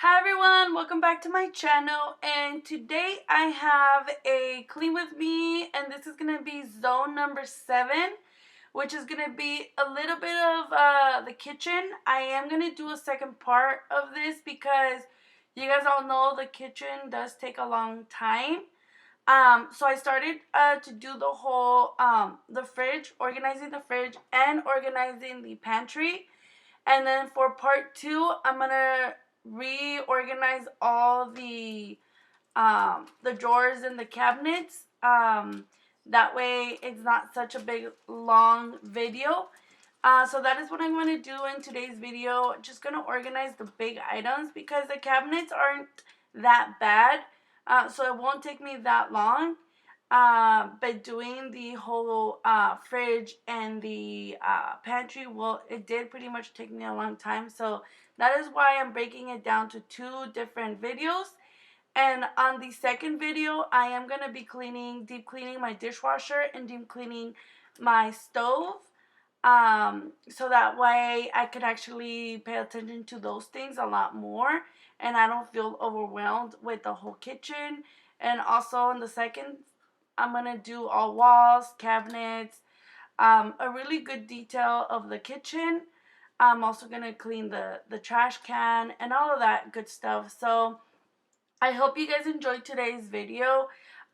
Hi everyone, welcome back to my channel, and today I have a clean with me, and this is going to be zone number 7, which is going to be a little bit of the kitchen. I am going to do a second part of this because you guys all know the kitchen does take a long time. So I started to do the whole, the fridge, organizing the fridge and organizing the pantry. And then for part 2, I'm going to reorganize all the drawers and the cabinets. That way it's not such a big long video. So that is what I'm going to do in today's video. Just going to organize the big items because the cabinets aren't that bad. So it won't take me that long. But doing the whole fridge and the pantry, well, it did pretty much take me a long time. So that is why I'm breaking it down to 2 different videos. And on the second video, I am going to be deep cleaning my dishwasher and deep cleaning my stove. So that way I could actually pay attention to those things a lot more. And I don't feel overwhelmed with the whole kitchen. And also in the second, I'm going to do all walls, cabinets, a really good detail of the kitchen. I'm also going to clean the trash can and all of that good stuff. So I hope you guys enjoyed today's video.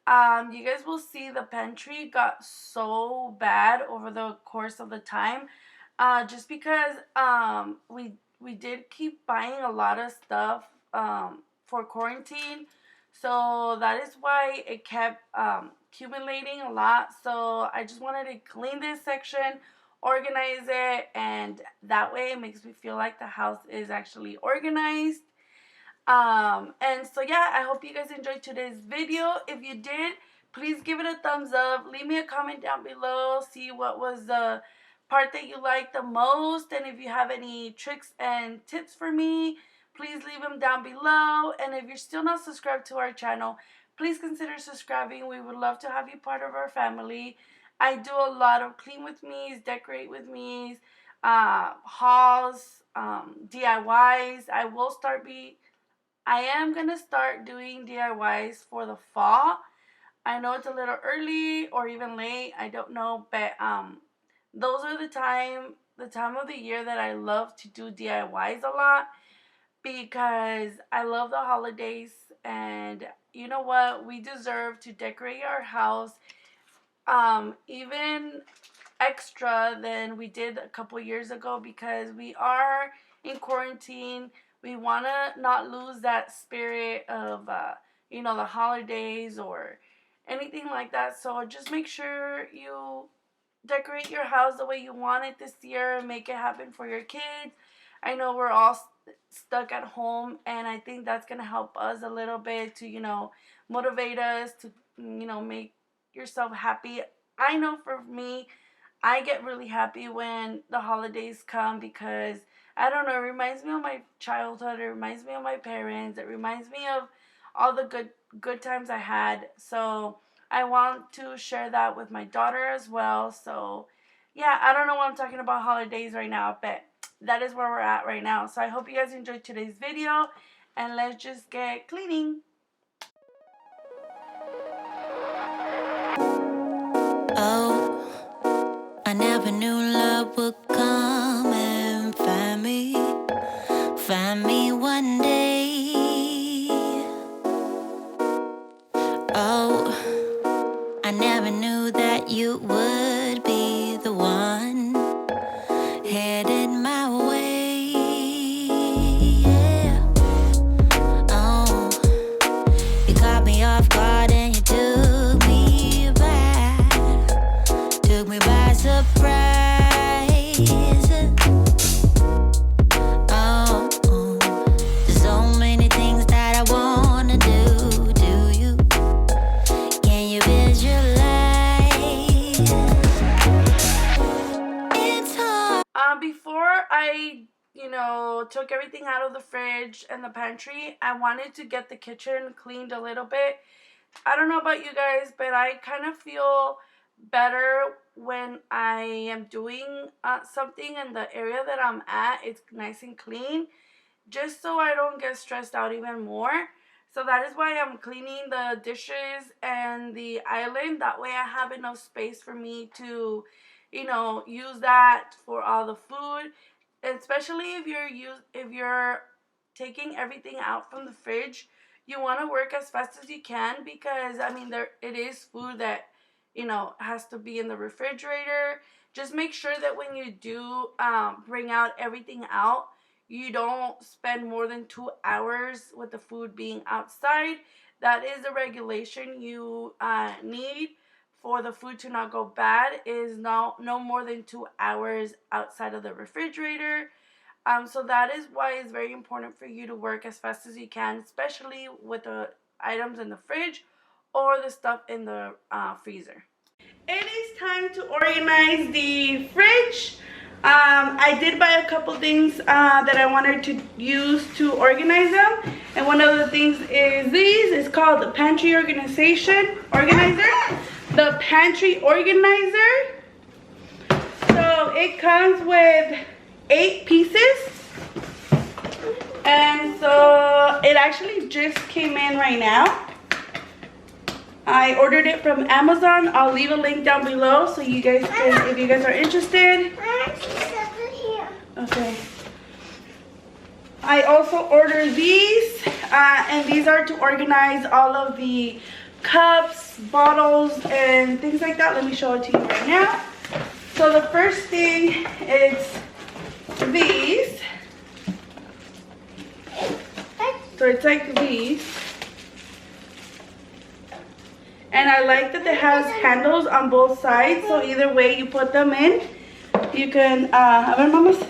You guys will see the pantry got so bad over the course of the time. Just because we did keep buying a lot of stuff for quarantine. So that is why it kept accumulating a lot. So I just wanted to clean this section, organize it, and that way it makes me feel like the house is actually organized. And so yeah, I hope you guys enjoyed today's video. If you did, please give it a thumbs up. Leave me a comment down below. See what was the part that you liked the most. And if you have any tricks and tips for me, please leave them down below. And if you're still not subscribed to our channel, please consider subscribing. We would love to have you part of our family. I do a lot of clean with me's, decorate with me's, hauls, DIYs. I am going to start doing DIYs for the fall. I know it's a little early or even late, I don't know, but those are the time of the year that I love to do DIYs a lot because I love the holidays, and you know what? We deserve to decorate our house even extra than we did a couple years ago because we are in quarantine. We want to not lose that spirit of, the holidays or anything like that. So just make sure you decorate your house the way you want it this year and make it happen for your kids. I know we're all stuck at home, and I think that's going to help us a little bit to, motivate us to, make yourself happy. I know for me, I get really happy when the holidays come because I don't know, it reminds me of my childhood, it reminds me of my parents, it reminds me of all the good times I had. So I want to share that with my daughter as well. So yeah, I don't know why I'm talking about holidays right now, but that is where we're at right now. So I hope you guys enjoyed today's video, and let's just get cleaning. Oh, I never knew love would come and find me one day. Oh, I never knew that you would be the one headed my way. Yeah. Oh, you caught me off guard and you took me by surprise. Oh, there's so many things that I wanna do. Do you? Can you visualize? It's hard. Before I took everything out of the fridge and the pantry, I wanted to get the kitchen cleaned a little bit. I don't know about you guys, but I kind of feel better when I am doing something in the area that I'm at. It's nice and clean just so I don't get stressed out even more. So that is why I'm cleaning the dishes and the island. That way I have enough space for me to, use that for all the food. Especially if you're taking everything out from the fridge, you want to work as fast as you can, because I mean there it is food that has to be in the refrigerator. Just make sure that when you do bring out everything out, you don't spend more than 2 hours with the food being outside. That is a regulation you need for the food to not go bad, is no more than 2 hours outside of the refrigerator. So that is why it's very important for you to work as fast as you can, especially with the items in the fridge or the stuff in the freezer. It is time to organize the fridge. I did buy a couple things that I wanted to use to organize them. And one of the things is these. It's called the Pantry Organizer. The Pantry Organizer. So it comes with 8 pieces. And so it actually just came in right now. I ordered it from Amazon. I'll leave a link down below so you guys can, if you guys are interested. Okay. I also ordered these, and these are to organize all of the cups, bottles, and things like that. Let me show it to you right now. So the first thing is these. So it's like these. And I like that it has handles on both sides, so either way you put them in, you can, a ver, mamas.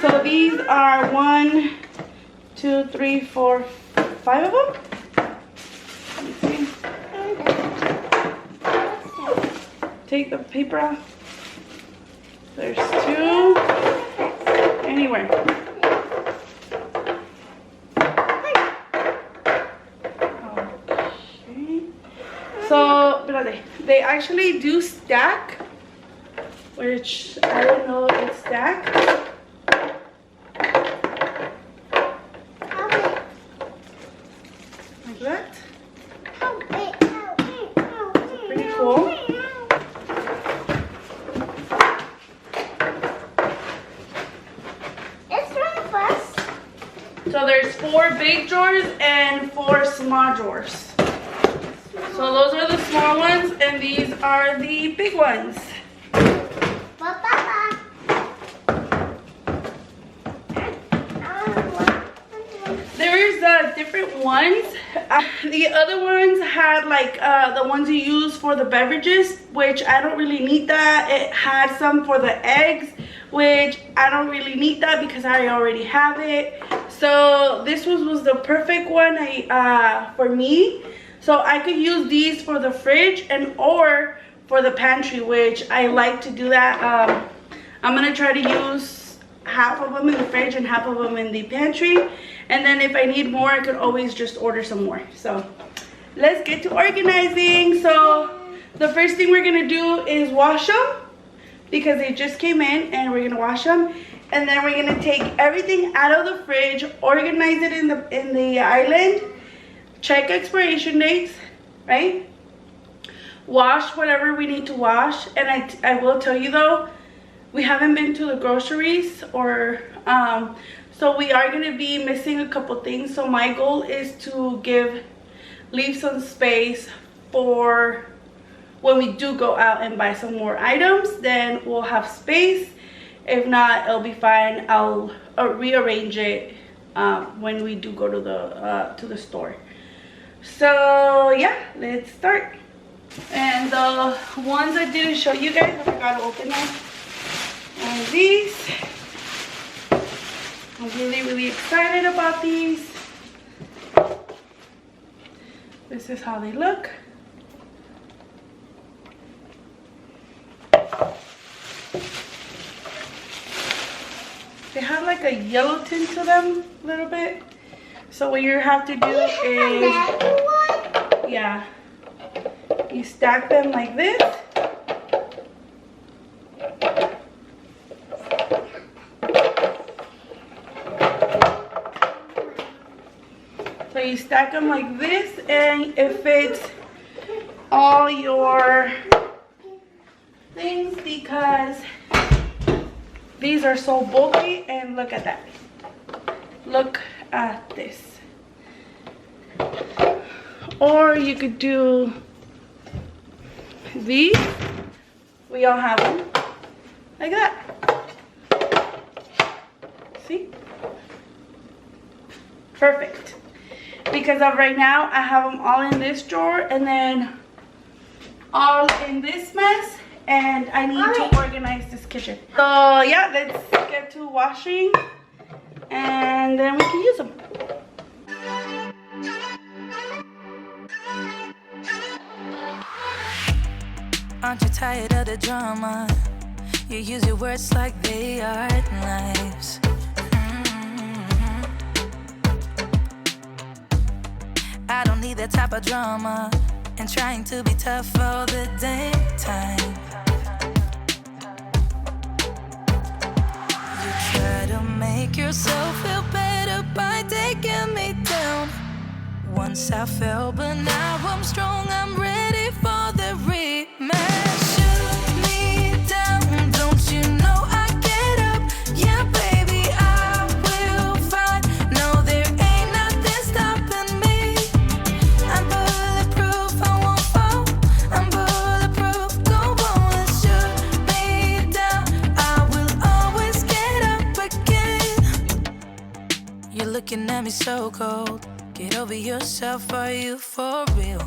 So these are 1, 2, 3, 4, 5 of them. Let me see. Take the paper off. There's 2. Anywhere. So, they actually do stack, which I don't know if it's stacked. Like that. It's pretty cool. So there's 4 big drawers and 4 small drawers. So those are the small ones, and these are the big ones. There's different ones. The other ones had like the ones you use for the beverages, which I don't really need that. It had some for the eggs, which I don't really need that because I already have it. So this was the perfect one for me. So I could use these for the fridge and or for the pantry, which I like to do that. I'm gonna try to use half of them in the fridge and half of them in the pantry. And then if I need more, I could always just order some more. So let's get to organizing. So the first thing we're gonna do is wash them because they just came in, and we're gonna wash them. And then we're gonna take everything out of the fridge, organize it in the island, check expiration dates, right? Wash whatever we need to wash. And I will tell you though, we haven't been to the groceries, or so we are going to be missing a couple things. So my goal is to leave some space for when we do go out and buy some more items. Then we'll have space. If not, it'll be fine. I'll rearrange it when we do go to the store. So yeah, let's start. And the ones I didn't show you guys, I forgot to open them, are these. I'm really excited about these. This is how they look. They have like a yellow tint to them a little bit. So what you have to do is, yeah, you stack them like this. So you stack them like this, and it fits all your things because these are so bulky. And look at that. Look at this. Or you could do these. We all have them like that. See? Perfect. Because of right now, I have them all in this drawer and then all in this mess, and I need to organize this kitchen. So yeah, let's get to washing and then we can use them. Aren't you tired of the drama? You use your words like they are knives. I don't need that type of drama and trying to be tough all the damn time. You try to make yourself feel better by taking me down. Once I fell, but now I'm strong. I'm ready for the rematch. Shoot me down, don't you know I get up? Yeah, baby, I will fight. No, there ain't nothing stopping me. I'm bulletproof, I won't fall. I'm bulletproof, go on and shoot me down. I will always get up again. You're looking at me so cold. Get over yourself, are you for real?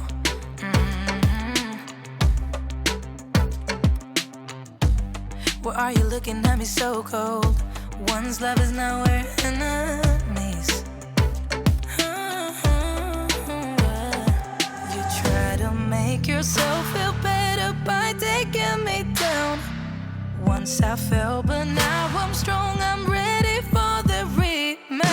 Why are you looking at me so cold? One's love is now we're enemies. You try to make yourself feel better by taking me down. Once I fell, but now I'm strong. I'm ready for the rematch.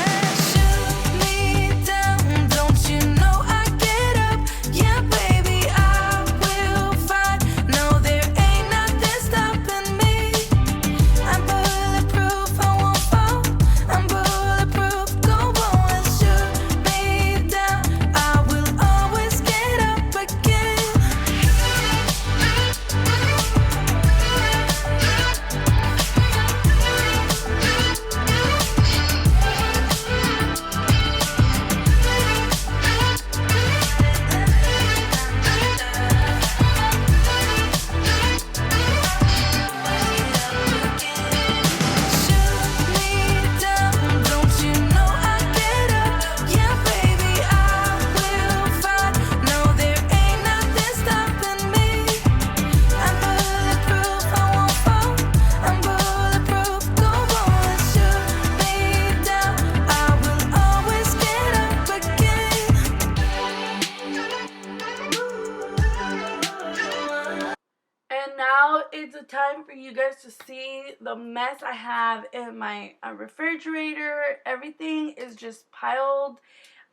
It's a time for you guys to see the mess I have in my refrigerator. Everything is just piled.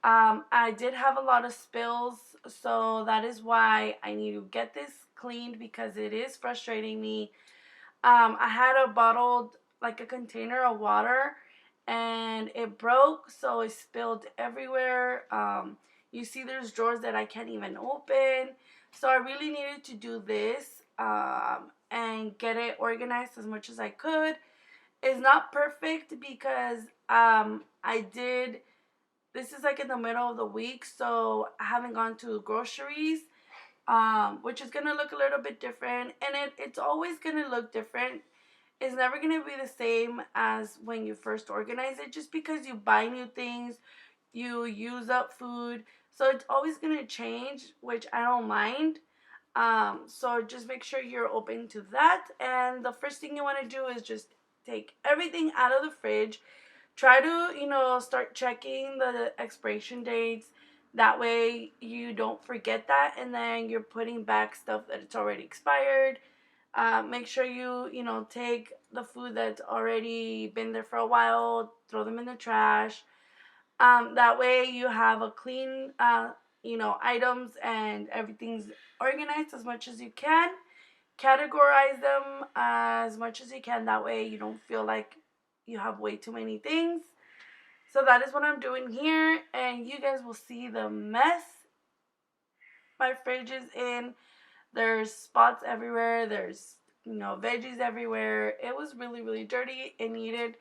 I did have a lot of spills, so that is why I need to get this cleaned because it is frustrating me. I had a bottled, like a container of water, and it broke, so it spilled everywhere. You see there's drawers that I can't even open. So I really needed to do this and get it organized as much as I could. It's not perfect because this is like in the middle of the week, so I haven't gone to groceries, which is going to look a little bit different. And it's always going to look different. It's never going to be the same as when you first organize it, just because you buy new things, you use up food. So it's always going to change, which I don't mind. So just make sure you're open to that. And the first thing you want to do is just take everything out of the fridge. Try to, start checking the expiration dates. That way you don't forget that, and then you're putting back stuff that it's already expired. Make sure you take the food that's already been there for a while, throw them in the trash. That way you have a clean, items, and everything's organized as much as you can. Categorize them as much as you can. That way you don't feel like you have way too many things. So that is what I'm doing here, and you guys will see the mess my fridge is in. There's spots everywhere. There's, veggies everywhere. It was really, really dirty. It needed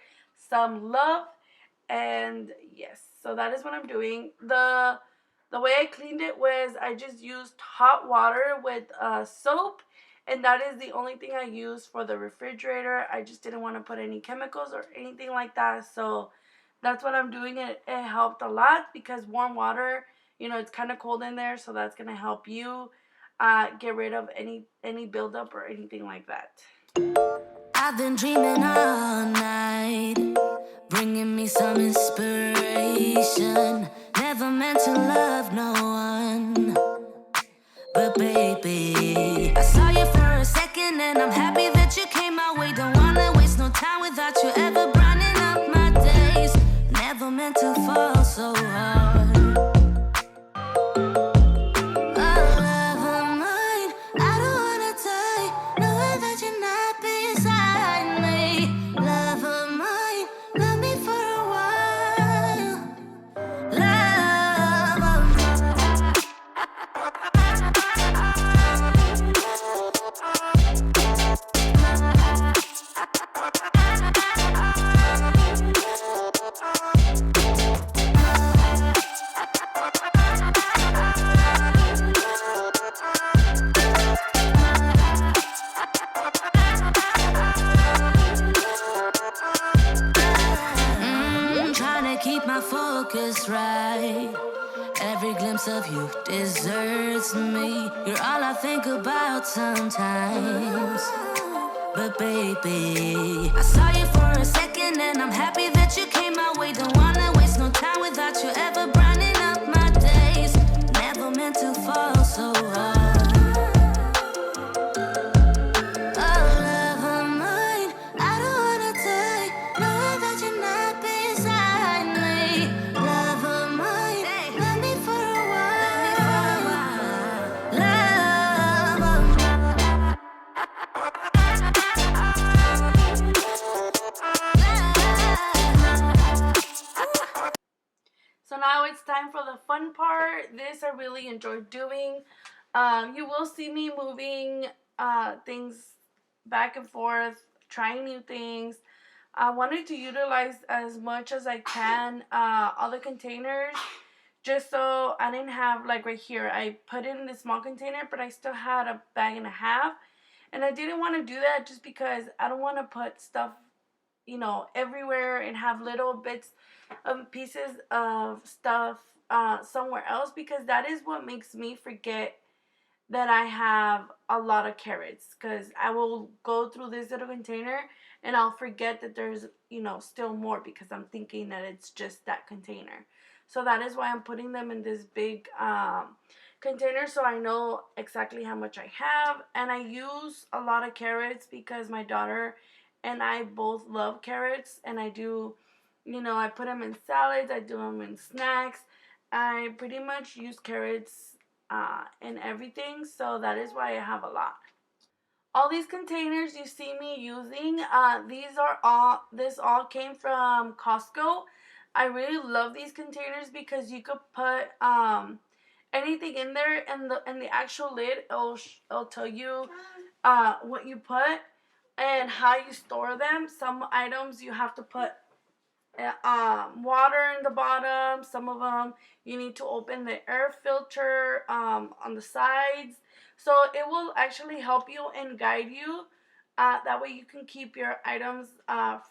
some love. And yes, so that is what I'm doing. The way I cleaned it was I just used hot water with soap, and that is the only thing I used for the refrigerator. I just didn't want to put any chemicals or anything like that. So that's what I'm doing. It helped a lot because warm water, it's kind of cold in there, so that's gonna help you get rid of any buildup or anything like that. I've been dreaming all night, bringing me some inspiration. Never meant to love no one, but baby, I saw you for a second and I'm happy that you came my way. Don't wanna waste no time without you ever brightening up my days. Never meant to fall so hard. Keep my focus right. Every glimpse of you deserts me. You're all I think about sometimes. But baby, I saw you for a second and I'm happy that you came my way. Don't wanna waste no time without you ever brightening up my days. Never meant to fall so hard. So now it's time for the fun part. This I really enjoyed doing. You will see me moving things back and forth, trying new things. I wanted to utilize as much as I can all the containers, just so I didn't have, like right here, I put it in the small container, but I still had a bag and a half. And I didn't want to do that just because I don't want to put stuff, everywhere and have little bits of pieces of stuff somewhere else, because that is what makes me forget that I have a lot of carrots, because I will go through this little container and I'll forget that there's, still more, because I'm thinking that it's just that container. So that is why I'm putting them in this big container, so I know exactly how much I have. And I use a lot of carrots because my daughter and I both love carrots, and I do, I put them in salads, I do them in snacks. I pretty much use carrots in everything, so that is why I have a lot. All these containers you see me using, this all came from Costco. I really love these containers because you could put anything in there, and the actual lid, it'll tell you what you put and how you store them. Some items you have to put water in the bottom. Some of them you need to open the air filter on the sides. So it will actually help you and guide you. That way you can keep your items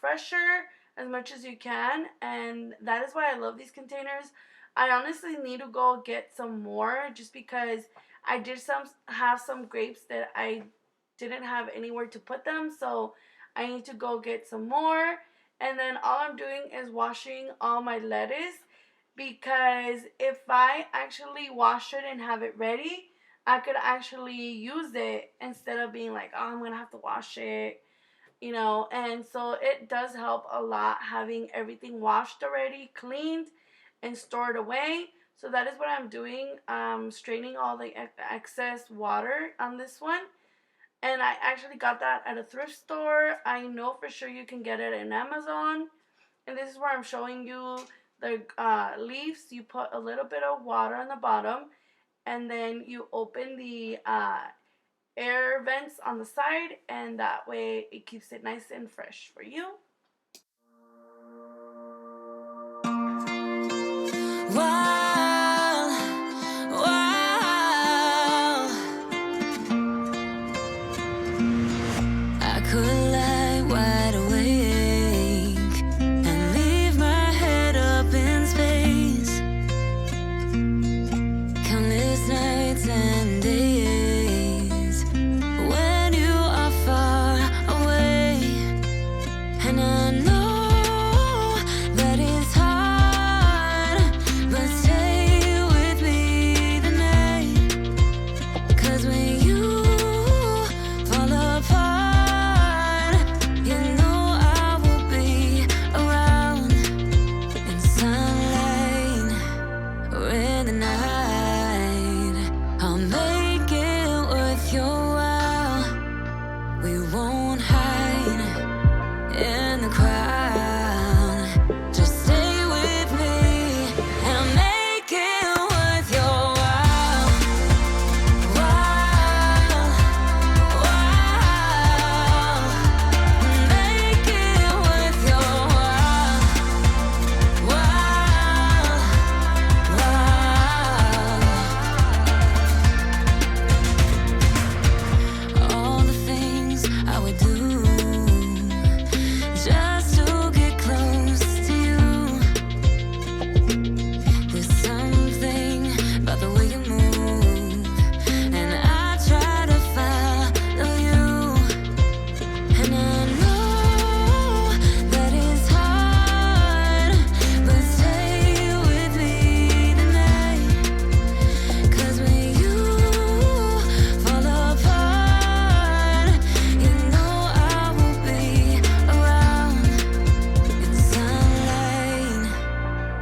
fresher as much as you can. And that is why I love these containers. I honestly need to go get some more, just because I did have some grapes that I didn't have anywhere to put them. So I need to go get some more. And then all I'm doing is washing all my lettuce, because if I actually wash it and have it ready, I could actually use it instead of being like, oh, I'm going to have to wash it, And so it does help a lot having everything washed already, cleaned, and stored away. So that is what I'm doing. Straining all the excess water on this one. And I actually got that at a thrift store. I know for sure you can get it in Amazon. And this is where I'm showing you the leaves, you put a little bit of water on the bottom, and then you open the air vents on the side, and that way it keeps it nice and fresh for you. Wow, wow. I could lie wide awake and leave my head up in space. Countless nights and days when you are far away, and I know that it's hard, but stay with me tonight. 'Cause when you fall apart, you know I will be around in sunlight or in the night. I'll make it worth your while. We won't hide in the crowd. Just stay with me and make it worth your while. While, while, make it worth your while. While, while, all the things I would do just to get close to you. There's something about the way you move, and I try to follow you. And I know that it's hard, but stay with me tonight. 'Cause when you fall apart, you know I will be around in sunlight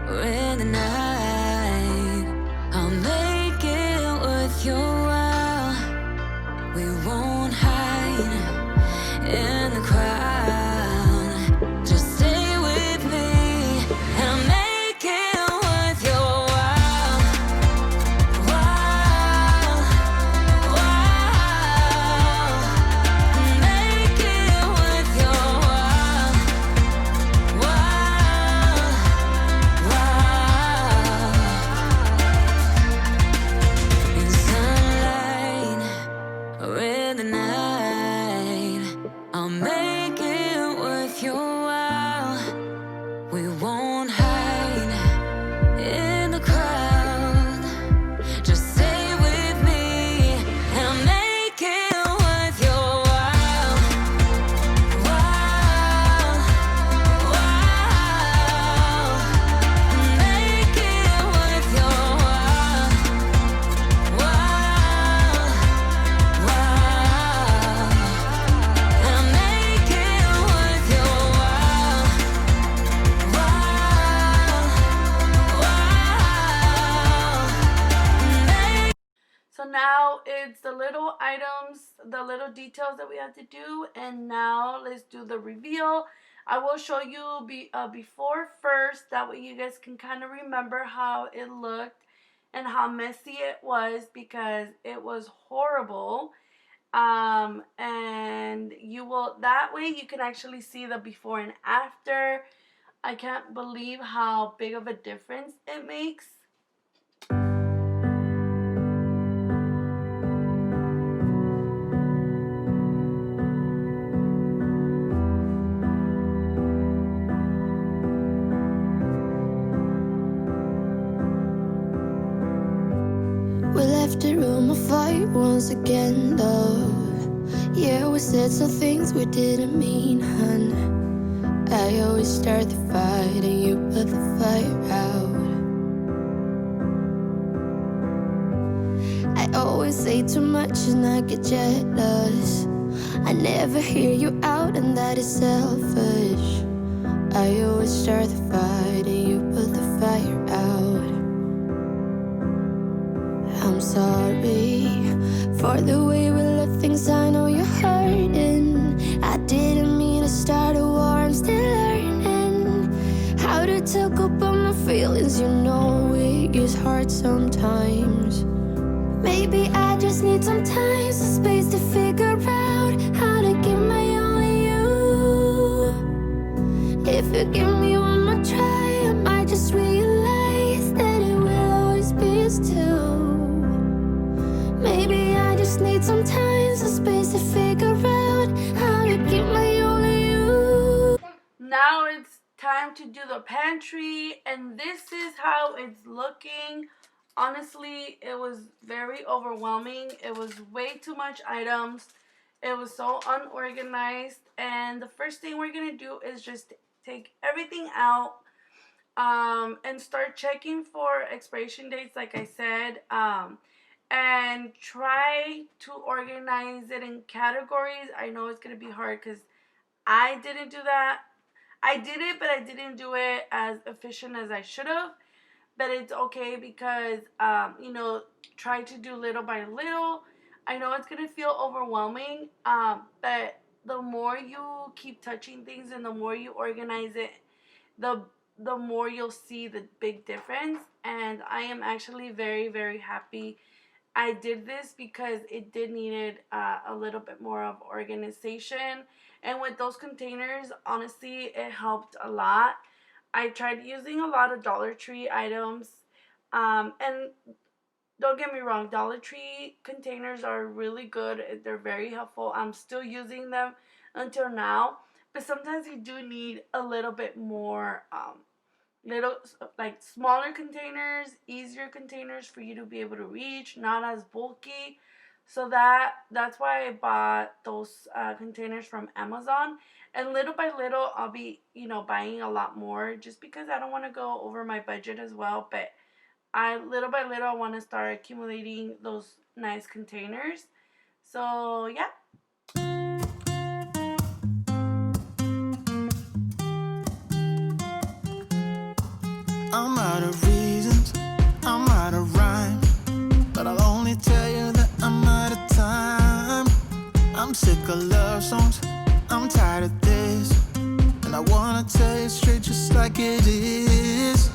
or in the night. I'll make it worth your while. We won't hide in the crowd. Just stay with me and make it worth your while. While, while, make it worth your while. While, while, in sunlight or in the night, I'll make it worth your while. We won't hide in the crowd. Just stay with me and make it worth your while. While, while, make it worth your while. While, while, and make it worth your while. So now it's the little items, the little details that we have to do, and now let's do the reveal. I will show you before first, that way you guys can kind of remember how it looked and how messy it was, because it was horrible. And you will, that way you can actually see the before and after. I can't believe how big of a difference it makes. We left the room of fight once again, love. Yeah, we said some things we didn't mean, hun. I always start the fight and you put the fire out. I always say too much and I get jealous. I never hear you out and that is selfish. I always start the fight and you put the fire out. I'm sorry for the way we left things. I know you're hurting. I didn't mean to start a war. I'm still learning how to talk about my feelings. 'cause you know it is hard sometimes. Maybe I just need some time, some space to figure out how to give my all to you. If you give me one more try, I might just realize that it will always be us two. Maybe I just need some time, some space to figure out how to give my all to you. Now it's time to do the pantry, and this is how it's looking. Honestly, it was very overwhelming. It was way too much items. It was so unorganized, and the first thing we're gonna do is just take everything out, and start checking for expiration dates, like I said, and try to organize it in categories. I know it's gonna be hard because I didn't do that. I did it, but I didn't do it as efficient as I should have. But it's okay because, try to do little by little. I know it's going to feel overwhelming, but the more you keep touching things and the more you organize it, the the more you'll see the big difference. And I am actually very, very happy I did this because it did needed a little bit more of organization. And with those containers, honestly, it helped a lot. I tried using a lot of Dollar Tree items. And don't get me wrong, Dollar Tree containers are really good. They're very helpful. I'm still using them until now. But sometimes you do need a little bit more, little, like smaller containers, easier containers for you to be able to reach, not as bulky. So that's why I bought those containers from Amazon. And little by little, I'll be buying a lot more just because I don't want to go over my budget as well. But I little by little I want to start accumulating those nice containers. So yeah. I'm out of reasons, I'm out of rhyme, but I'll only tell you that I'm out of time. I'm sick of love songs, I'm tired of this, and I wanna tell you straight just like it is.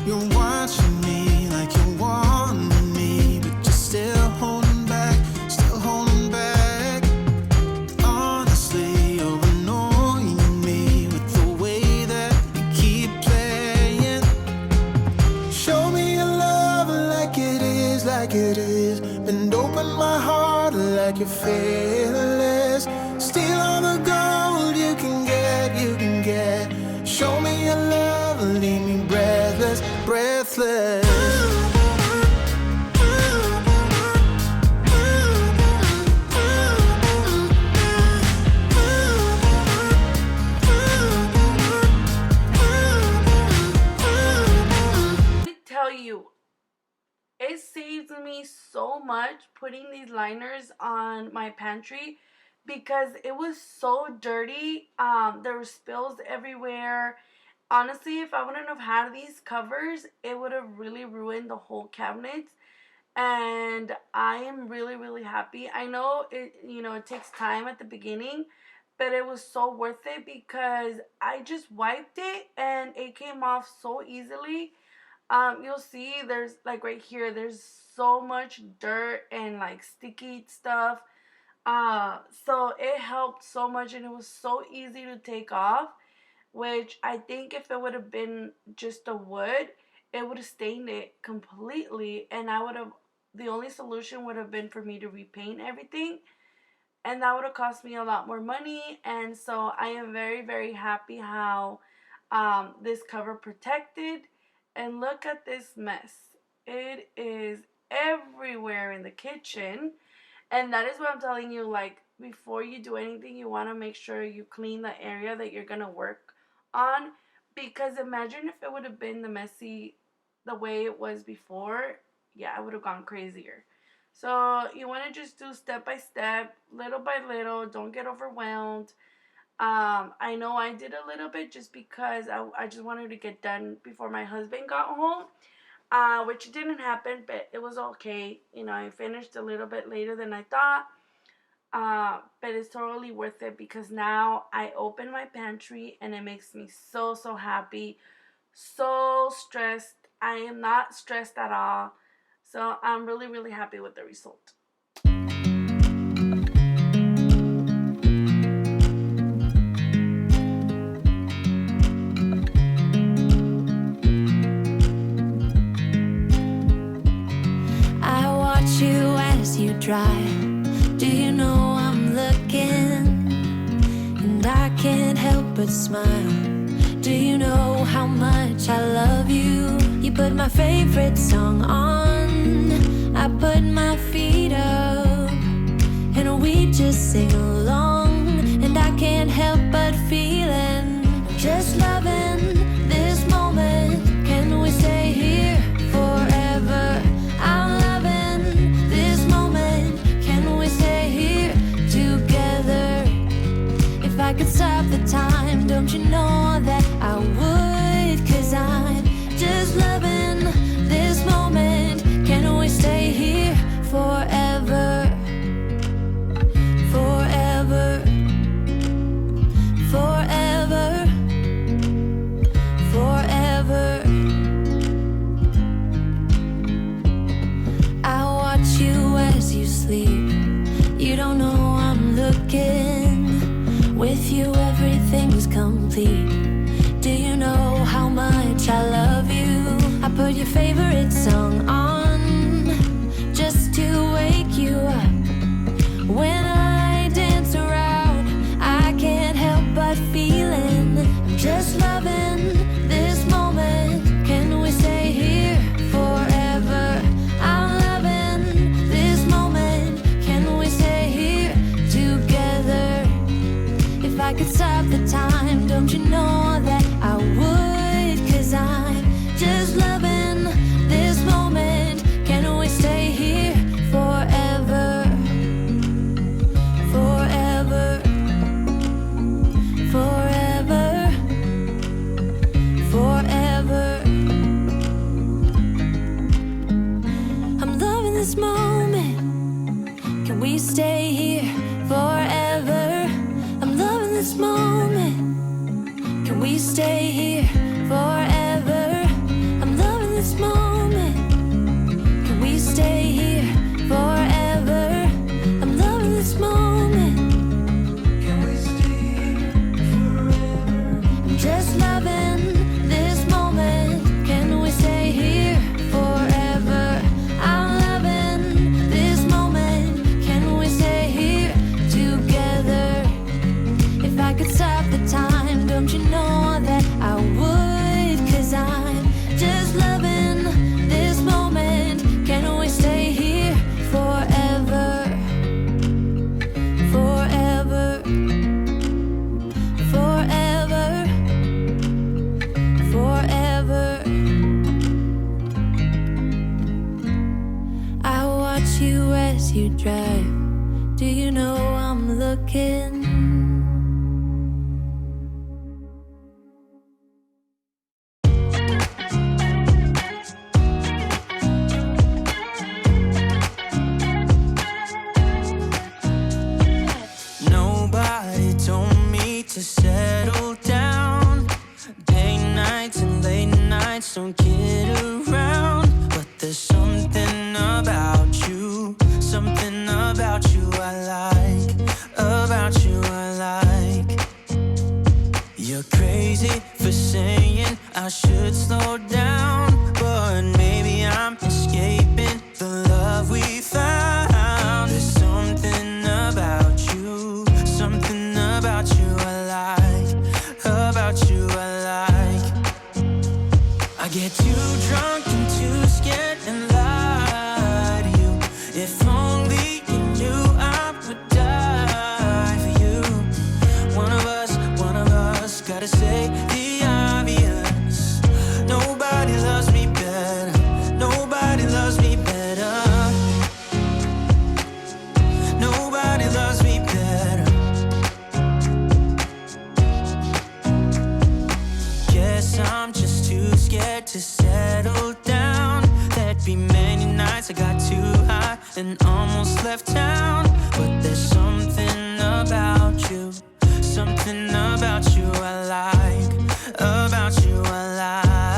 You're watching me like you want me, but you're still holding back, still holding back. Honestly, you're annoying me with the way that you keep playing. Show me your love like it is. Bend open my heart like you're fearless. Steal all the gold you can get, you can get. Show me your love, leave me breathless, breathless. Let me tell you, it saves me so much putting these liners on my pantry because it was so dirty. There were spills everywhere. Honestly, if I wouldn't have had these covers, it would have really ruined the whole cabinet. And I am really, really happy. I know it takes time at the beginning, but it was so worth it because I just wiped it and it came off so easily. You'll see there's like right here, there's so much dirt and like sticky stuff. So it helped so much and it was so easy to take off, which I think if it would have been just a wood, it would have stained it completely, and the only solution would have been for me to repaint everything, and that would have cost me a lot more money. And so I am very, very happy how this cover protected. And look at this mess. It is everywhere in the kitchen. And that is what I'm telling you, like, before you do anything, you want to make sure you clean the area that you're going to work on. Because imagine if it would have been the way it was before. Yeah, I would have gone crazier. So you want to just do step by step, little by little. Don't get overwhelmed. I know I did a little bit just because I just wanted to get done before my husband got home, which didn't happen, but it was okay. I finished a little bit later than I thought, but it's totally worth it because now I open my pantry and it makes me so, so happy so stressed. I am not stressed at all. So I'm really, really happy with the result. I watch you as you drive. Do you know I'm looking? And I can't help but smile. Do you know how much I love you? You put my favorite song on. I put my feet up, and we just sing along. And I can't help but feeling, just loving this moment. Can we stay here forever? I'm loving this moment. Can we stay here together? If I could stop the time, don't you know that I would? 'Cause I'm just loving this moment. Can we stay here forever? Forever. Forever. Forever. I watch you as you sleep. You don't know I'm looking. With you everything's complete. Do you know how much I love you? I put your favorite song on just to wake you up. When I dance around, I can't help but feeling, I'm just loving this moment. Can we stay here forever? I'm loving this moment. Can we stay here together? If I could stop the time, don't you know that I would? 'Cause I'm just loving this moment. Can we stay here forever? Forever. Forever. Forever. I'm loving this moment. Can we stay here forever? I'm loving this moment. Can we stay here forever? I'm loving this moment. Can we stay here forever? I'm loving this moment. Can we stay here forever? I'm just loving this moment. Can we stay here forever? I'm loving this moment. Can we stay here together? If I could stop the time, don't you know that I would? 'Cause I'm just loving this moment. Can we stay here forever? Forever. Forever. Forever. I watch you as you drive. Do you know I'm looking? Nobody told me to settle down. Day nights and late nights don't get around. But there's something about you, something about you I like, about you I like. You're crazy for saying I should slow down, but maybe I'm escaping the love we found. There's something about you, something about you I like, about you I like. I get too drunk and too scared and lie to you. If only you knew I would die for you. One of us gotta say the obvious. Nobody loves me better. Nobody loves me better. Nobody loves me better. Guess I'm just too scared to settle down. There'd be many nights I got too high and almost left town. But there's something about you, something about you I like, about you I like.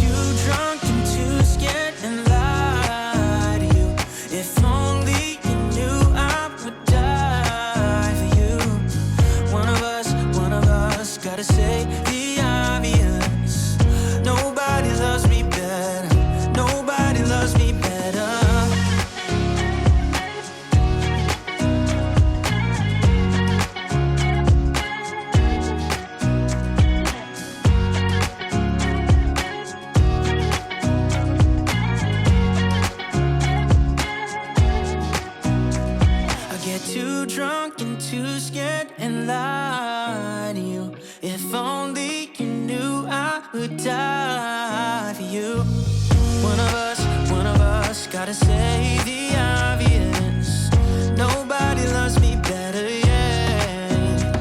too drunk and too scared and lie to you. If only you knew I would die for you. One of us gotta say the obvious. Nobody loves me better. Nobody loves me better. I get too drunk and too scared and lie to you. If only you knew I would die for you. One of us gotta say the obvious. Nobody loves me better, yeah.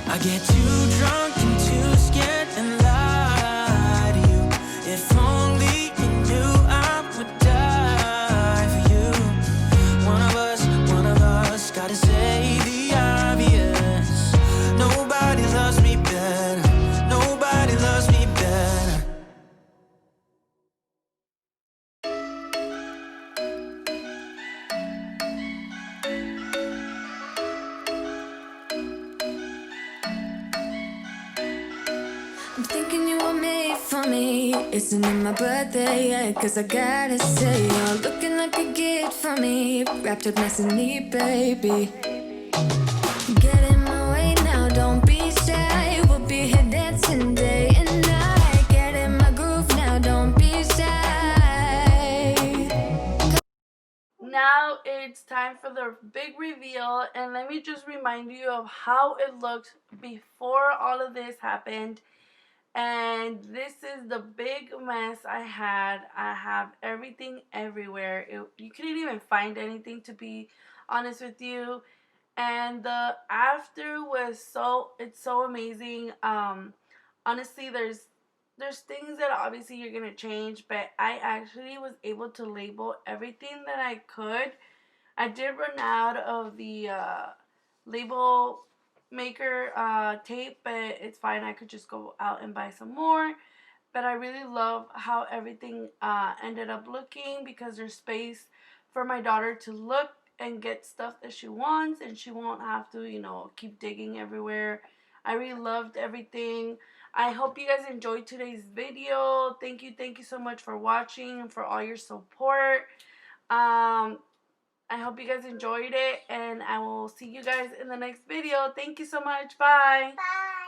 I get too drunk and too scared and lie to you. If only you knew I would die for you. One of us gotta say the obvious. Nobody loves me better. Nobody loves me better. I'm thinking you were made for me. Isn't it my birthday yet? Cause I gotta say, you're looking like a gift for me. Wrapped up nice and neat, baby. Get in my way now, don't be shy. We'll be here dancing day and night. Get in my groove now, don't be shy. Now it's time for the big reveal, and let me just remind you of how it looked before all of this happened. And this is the big mess I had. I have everything everywhere. You couldn't even find anything, to be honest with you. And the after was it's so amazing. Honestly, there's things that obviously you're gonna change, but I actually was able to label everything that I could. I did run out of the label maker tape, but it's fine. I could just go out and buy some more. But I really love how everything ended up looking, because there's space for my daughter to look and get stuff that she wants, and she won't have to, keep digging everywhere. I really loved everything. I hope you guys enjoyed today's video. Thank you so much for watching and for all your support. I hope you guys enjoyed it, and I will see you guys in the next video. Thank you so much. Bye. Bye.